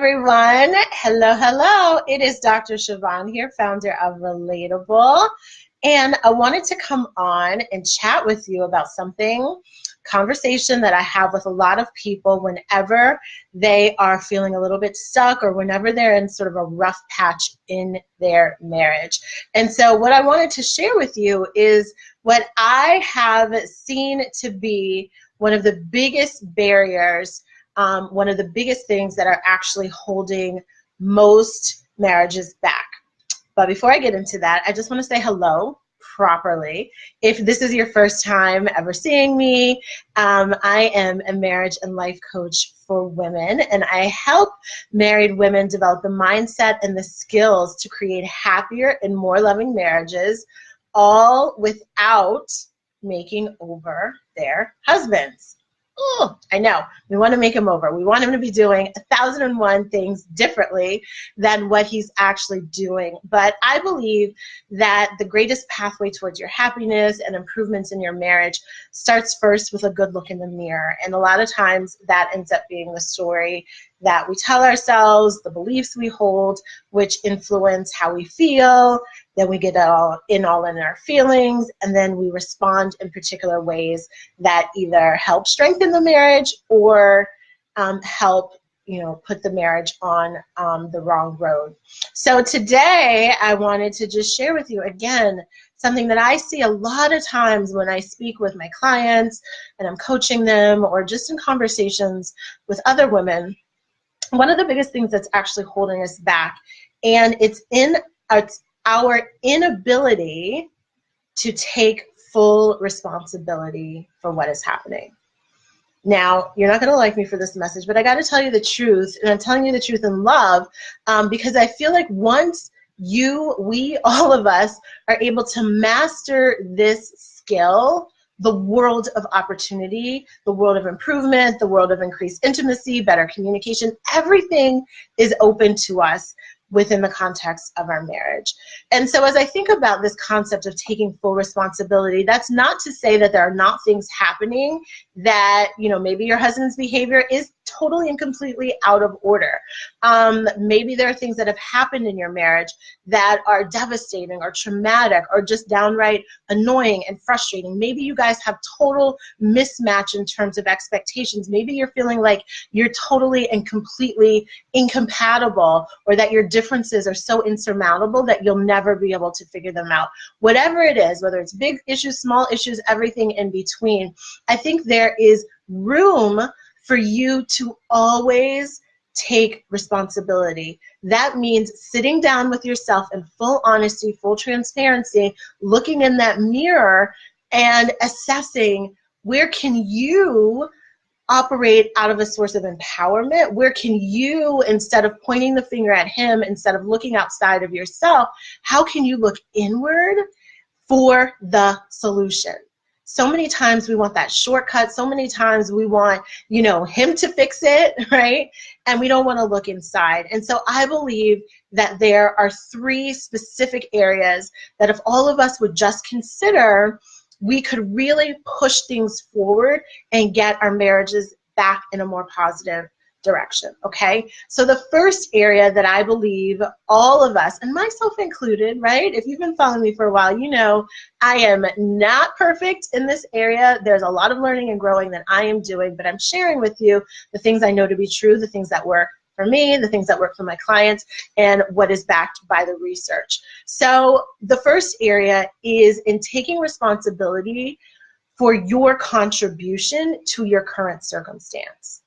everyone. Hello, hello. It is Dr. Siobhan here, founder of Relatable. And I wanted to come on and chat with you about conversation that I have with a lot of people whenever they are feeling a little bit stuck or whenever they're in sort of a rough patch in their marriage. And so what I wanted to share with you is what I have seen to be one of the biggest barriers, one of the biggest things that are actually holding most marriages back. But before I get into that, I just want to say hello properly. If this is your first time ever seeing me, I am a marriage and life coach for women, and I help married women develop the mindset and the skills to create happier and more loving marriages, all without making over their husbands. Oh, I know. We want to make him over. We want him to be doing 1,001 things differently than what he's actually doing. But I believe that the greatest pathway towards your happiness and improvements in your marriage starts first with a good look in the mirror. And a lot of times that ends up being the story that we tell ourselves, the beliefs we hold, which influence how we feel. Then we get all in our feelings, and then we respond in particular ways that either help strengthen the marriage or help put the marriage on the wrong road. So today I wanted to just share with you again something that I see a lot of times when I speak with my clients and I'm coaching them or just in conversations with other women. One of the biggest things that's actually holding us back, and it's our inability to take full responsibility for what is happening. Now, you're not going to like me for this message, but I got to tell you the truth, and I'm telling you the truth in love, because I feel like once all of us are able to master this skill, the world of opportunity, the world of improvement, the world of increased intimacy, better communication, everything is open to us within the context of our marriage. And so as I think about this concept of taking full responsibility, that's not to say that there are not things happening that, maybe your husband's behavior is totally and completely out of order. Maybe there are things that have happened in your marriage that are devastating or traumatic or just downright annoying and frustrating. Maybe you guys have total mismatch in terms of expectations. Maybe you're feeling like you're totally and completely incompatible, or that your differences are so insurmountable that you'll never be able to figure them out. Whatever it is, whether it's big issues, small issues, everything in between, I think there is room for you to always take responsibility. That means sitting down with yourself in full honesty, full transparency, looking in that mirror and assessing where can you operate out of a source of empowerment? Where can you, instead of pointing the finger at him, instead of looking outside of yourself, how can you look inward for the solution? So many times we want that shortcut. So many times we want, him to fix it, right? And we don't want to look inside. And so I believe that there are 3 specific areas that if all of us would just consider, we could really push things forward and get our marriages back in a more positive direction, okay? So the first area that I believe all of us, and myself included, right? If you've been following me for a while, you know I am not perfect in this area. There's a lot of learning and growing that I am doing, but I'm sharing with you the things I know to be true, the things that work for me, the things that work for my clients, and what is backed by the research. So the first area is in taking responsibility for your contribution to your current circumstance.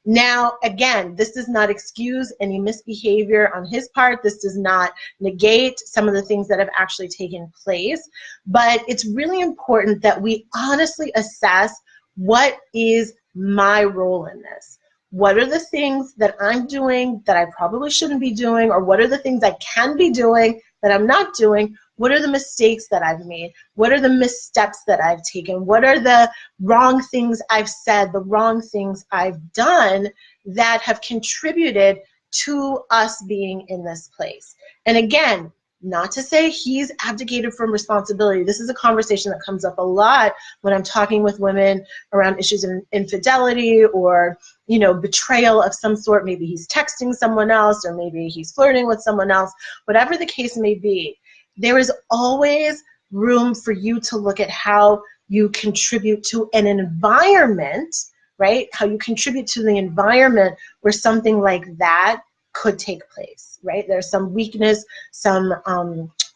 Now, again, this does not excuse any misbehavior on his part. This does not negate some of the things that have actually taken place. But it's really important that we honestly assess, what is my role in this? What are the things that I'm doing that I probably shouldn't be doing? Or what are the things I can be doing that I'm not doing? What are the mistakes that I've made? What are the missteps that I've taken? What are the wrong things I've said, the wrong things I've done that have contributed to us being in this place? And again, Not to say he's abdicated from responsibility. This is a conversation that comes up a lot when I'm talking with women around issues of infidelity or, you know, betrayal of some sort. Maybe he's texting someone else, or maybe he's flirting with someone else. Whatever the case may be, there is always room for you to look at how you contribute to an environment, right? How you contribute to the environment where something like that could take place, right? There's some weakness, some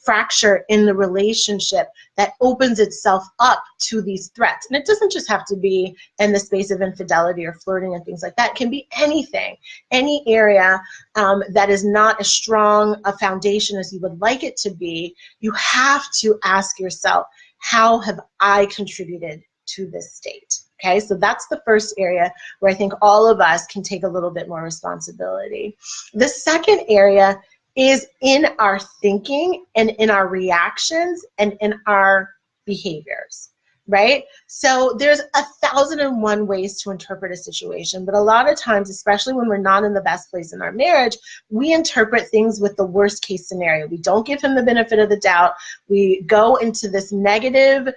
fracture in the relationship that opens itself up to these threats. And it doesn't just have to be in the space of infidelity or flirting and things like that. It can be anything, any area that is not as strong a foundation as you would like it to be. You have to ask yourself, how have I contributed to this state? Okay, so that's the first area where I think all of us can take a little bit more responsibility. The second area is in our thinking and in our reactions and in our behaviors, right? So there's 1,001 ways to interpret a situation, but a lot of times, especially when we're not in the best place in our marriage, we interpret things with the worst case scenario. We don't give him the benefit of the doubt. We go into this negative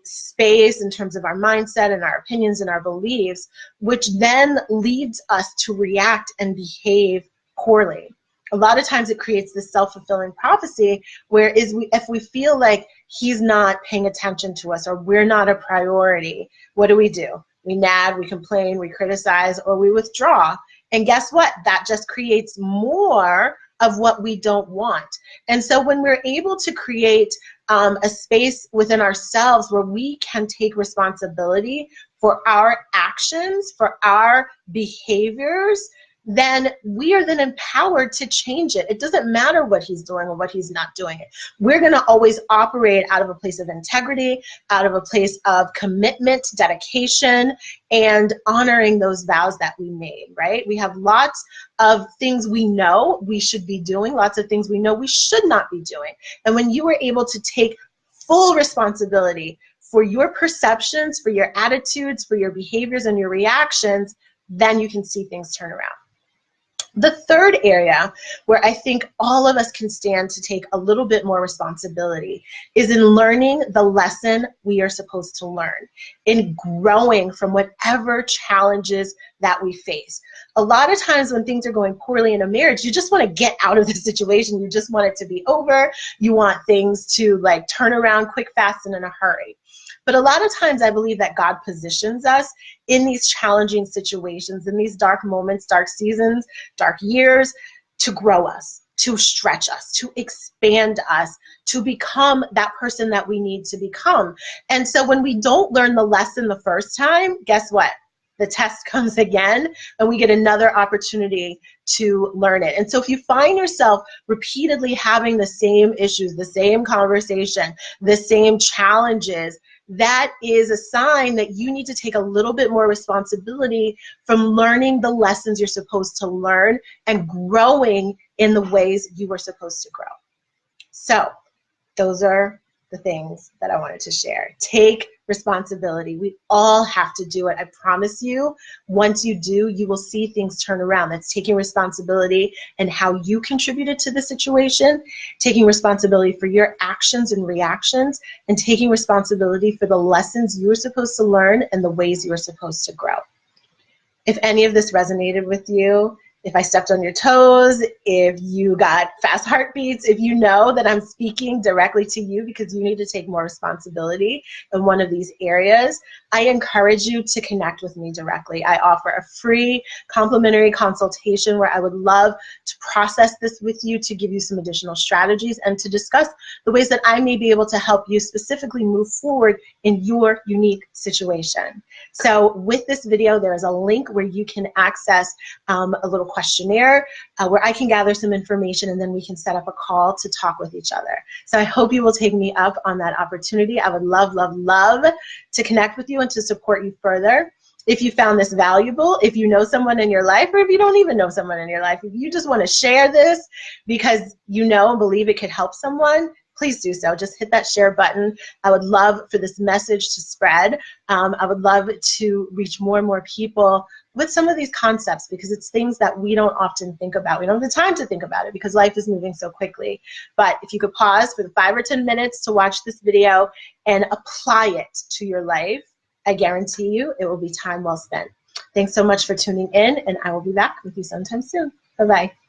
space in terms of our mindset and our opinions and our beliefs, which then leads us to react and behave poorly. A lot of times it creates this self-fulfilling prophecy where if we feel like he's not paying attention to us or we're not a priority, what do? We nag, we complain, we criticize, or we withdraw. And guess what? That just creates more of what we don't want. And so when we're able to create a space within ourselves where we can take responsibility for our actions, for our behaviors, then we are then empowered to change it. It doesn't matter what he's doing or what he's not doing. We're going to always operate out of a place of integrity, out of a place of commitment, dedication, and honoring those vows that we made, right? We have lots of things we know we should be doing, lots of things we know we should not be doing. And when you are able to take full responsibility for your perceptions, for your attitudes, for your behaviors and your reactions, then you can see things turn around. The third area where I think all of us can stand to take a little bit more responsibility is in learning the lesson we are supposed to learn, in growing from whatever challenges that we face. A lot of times when things are going poorly in a marriage, you just want to get out of the situation. You just want it to be over. You want things to like turn around quick, fast, and in a hurry. But a lot of times I believe that God positions us in these challenging situations, in these dark moments, dark seasons, dark years, to grow us, to stretch us, to expand us, to become that person that we need to become. And so when we don't learn the lesson the first time, guess what? The test comes again and we get another opportunity to learn it. And so if you find yourself repeatedly having the same issues, the same conversation, the same challenges, that is a sign that you need to take a little bit more responsibility from learning the lessons you're supposed to learn and growing in the ways you were supposed to grow. So those are the things that I wanted to share. Take responsibility. We all have to do it. I promise you, once you do, you will see things turn around. That's taking responsibility and how you contributed to the situation, taking responsibility for your actions and reactions, and taking responsibility for the lessons you were supposed to learn and the ways you were supposed to grow. If any of this resonated with you, if I stepped on your toes, if you got fast heartbeats, if you know that I'm speaking directly to you because you need to take more responsibility in one of these areas, I encourage you to connect with me directly. I offer a free complimentary consultation where I would love to process this with you, to give you some additional strategies and to discuss the ways that I may be able to help you specifically move forward in your unique situation. So with this video, there is a link where you can access a little questionnaire where I can gather some information and then we can set up a call to talk with each other. So I hope you will take me up on that opportunity. I would love, love, love to connect with you and to support you further. If you found this valuable, if you know someone in your life, or if you don't even know someone in your life, if you just want to share this because you know and believe it could help someone, please do so. Just hit that share button. I would love for this message to spread. I would love to reach more and more people with some of these concepts, because it's things that we don't often think about. We don't have the time to think about it because life is moving so quickly. But if you could pause for the 5 or 10 minutes to watch this video and apply it to your life, I guarantee you it will be time well spent. Thanks so much for tuning in, and I will be back with you sometime soon. Bye-bye.